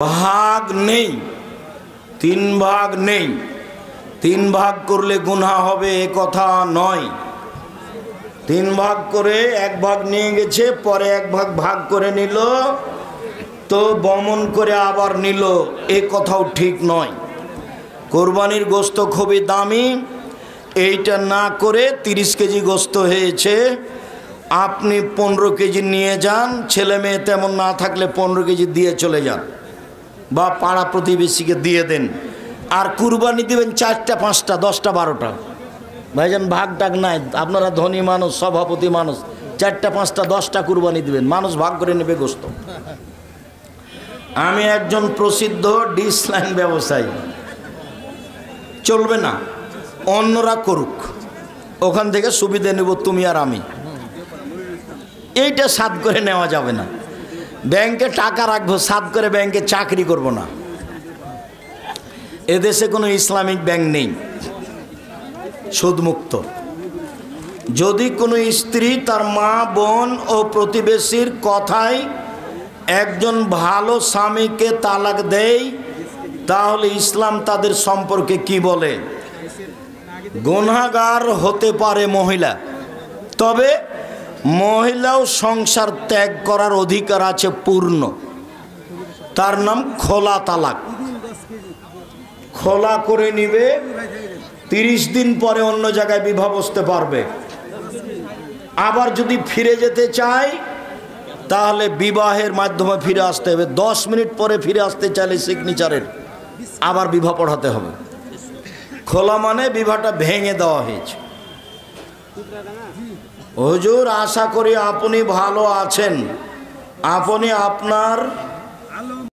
ভাগ নেই, তিন ভাগ নেই। তিন ভাগ করলে গুনাহ হবে এ কথা নয়। তিন ভাগ করে এক ভাগ নিয়ে গেছে, পরে এক ভাগ ভাগ করে নিল, তো বমন করে আবার নিল, এ কথাও ঠিক নয়। কোরবানির গোশত খুবই দামি, এইটা না করে 30 কেজি গোশত হয়েছে, আপনি 15 কেজি নিয়ে যান, ছেলে মেয়ে তেমন না থাকলে 15 কেজি দিয়ে চলে যান, বা পাড়া প্রতিবেশীকে দিয়ে দেন। আর কুরবানি দিবেন 4টা 5টা 10টা 12টা। ভাইজান ভাগ টাগ নাই, আপনারা ধনী মানুষ, সভাপতি মানুষ, 4টা 5টা 10টা কুরবানি দিবেন, মানুষ ভাগ করে নেবে গোশত। আমি একজন প্রসিদ্ধ ডিশ লাইন ব্যবসায়ী, চলবে না, অন্যরা করুক, ওখান থেকে সুবিধা নেব তুমি আর আমি, এইটা সাদ করে নেওয়া যাবে না। ব্যাংকে টাকা রাখবো, সাদ করে ব্যাংকে চাকরি করব না। এদেশে কোনো ইসলামিক ব্যাংক নেই, সুদমুক্ত। যদি কোনো স্ত্রী তার মা বোন ও প্রতিবেশীর কথায় একজন ভালো স্বামীকে তালাক দেয়, তাহলে ইসলাম তাদের সম্পর্কে কি বলে? গুনাহগার হতে পারে মহিলা, তবে মহিলাও সংসার ত্যাগ করার অধিকার আছে পূর্ণ। তার নাম খোলা তালাক। খোলা করে নিবে, 30 দিন পরে অন্য জায়গায় বিবাহ বসতে পারবে। আবার যদি ফিরে যেতে চায় তাহলে বিবাহের মাধ্যমে ফিরে আসতে হবে। 10 মিনিট পরে ফিরে আসতে চাইলে সিগনেচারের আবার বিবাহ পড়াতে হবে। খোলা মানে বিবাহটা ভেঙে দেওয়া হয়েছে। হুজুর, আশা করি আপনি ভালো আছেন। আপনি আপনার